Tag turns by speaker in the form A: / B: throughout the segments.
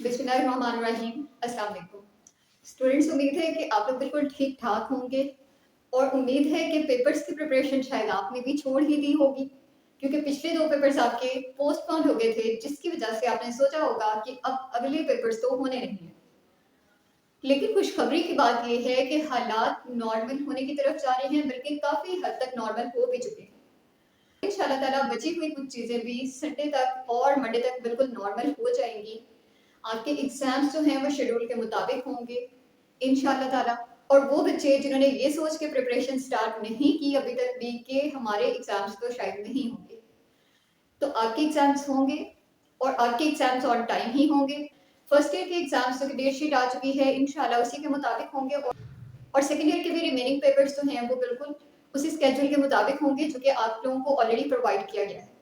A: बिस्मिल्लाहिर्रहमानिर्रहीम। अस्सलाम वालेकुम स्टूडेंट्स, उम्मीद है कि आप लोग बिल्कुल ठीक ठाक होंगे और उम्मीद है कि पेपर्स की प्रिपरेशन शायद आपने भी छोड़ ही दी होगी, क्योंकि पिछले 2 पेपर्स आपके पोस्टपोन हो गए थे, जिसकी वजह से आपने सोचा होगा कि अब अगले पेपर्स तो होने नहीं हैं। लेकिन खुशखबरी की बात ये है कि हालात नॉर्मल होने की तरफ जा रहे हैं, बल्कि काफ़ी हद तक नॉर्मल हो भी चुके हैं। इंशाल्लाह ताला बची हुई कुछ चीज़ें भी संडे तक और मंडे तक बिल्कुल नॉर्मल हो जाएंगी। आपके एग्जाम्स जो हैं वो शेड्यूल के मुताबिक होंगे इंशाल्लाह ताला। और वो बच्चे जिन्होंने ये सोच के प्रिपरेशन स्टार्ट नहीं की अभी तक भी कि हमारे एग्जाम्स तो शायद नहीं होंगे, तो आपके एग्जाम्स होंगे और आपके एग्जाम्स ऑन टाइम ही होंगे। फर्स्ट ईयर के एग्जाम्स की डेट शीट आ चुकी है, इंशाल्लाह उसी के मुताबिक होंगे। और सेकेंड ईयर के भी रिमेनिंग पेपर्स जो हैं वो बिल्कुल उसी स्केड्यूल के मुताबिक होंगे जो कि आप लोगों को ऑलरेडी प्रोवाइड किया गया है।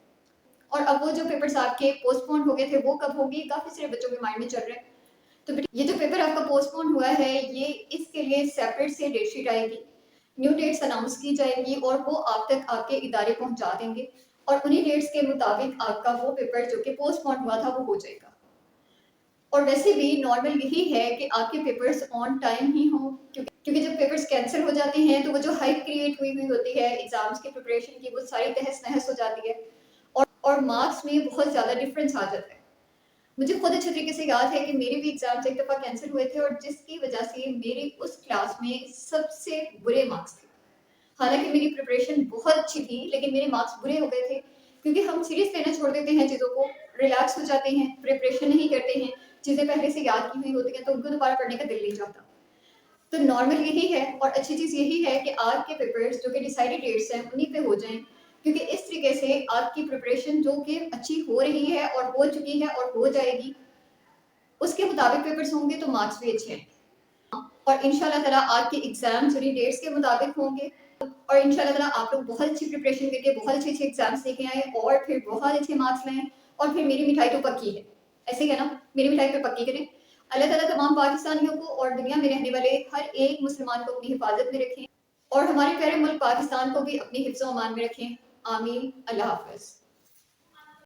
A: और अब वो जो पेपर्स आपके पोस्टपोन हो गए थे वो कब होंगे, काफ़ी सारे बच्चों के माइंड में चल रहे हैं। तो ये जो पेपर आपका पोस्टपोन हुआ है, ये इसके लिए सेपरेट से डेट शीट आएगी, न्यू डेट्स अनाउंस की जाएगी और वो आप तक आपके इदारे पहुंचा देंगे और उन्हीं डेट्स के मुताबिक आपका वो पेपर जो कि पोस्टपोन हुआ था वो हो जाएगा। और वैसे भी नॉर्मल यही है कि आपके पेपर्स ऑन टाइम ही हों, क्योंकि जब पेपर्स कैंसिल हो जाते हैं तो वो जो हाइप क्रिएट हुई होती है एग्जाम्स की प्रिपरेशन की, वो सारी तहस नहस हो जाती है और मार्क्स में बहुत ज़्यादा डिफरेंस आ जाता है। मुझे खुद अच्छे तरीके से याद है कि मेरे भी एग्जाम्स एक दफ़ा कैंसिल हुए थे और जिसकी वजह से मेरी उस क्लास में सबसे बुरे मार्क्स थे। हालांकि मेरी प्रिपरेशन बहुत अच्छी थी, लेकिन मेरे मार्क्स बुरे हो गए थे क्योंकि हम सीरियस लेना छोड़ देते हैं चीज़ों को, रिलैक्स हो जाते हैं, प्रिपरेशन नहीं करते हैं, चीज़ें पहले से याद की हुई होती हैं तो उनको दोबारा पढ़ने का दिल नहीं चाहता। तो नॉर्मल यही है और अच्छी चीज़ यही है कि आपके पेपर्स जो कि डिसाइडेड डेट्स हैं उन्हीं पे हो जाएं, क्योंकि इस तरीके से आपकी प्रिपरेशन जो कि अच्छी हो रही है और हो चुकी है और हो जाएगी, उसके मुताबिक पेपर्स होंगे तो मार्क्स भी अच्छे हैं। और इंशाल्लाह ताला आपके एग्जाम्स उन्हीं डेट्स के मुताबिक होंगे और इंशाल्लाह ताला आप लोग बहुत अच्छी प्रिपरेशन करके बहुत अच्छे अच्छे एग्जाम्स लेके आए और फिर बहुत अच्छे मार्क्स लाएं और फिर मेरी मिठाई तो पक्की है, ऐसे ही है ना, मेरी मिठाई पे पक्की करें। अल्लाह ताला तमाम पाकिस्तानियों को और दुनिया में रहने वाले हर एक मुसलमान को अपनी हिफाजत में रखें और हमारे प्यारे मुल्क पाकिस्तान को भी अपनी हिफ्ज़-ओ-अमान में रखें। आमीन। अल्लाह हाफ़िज़।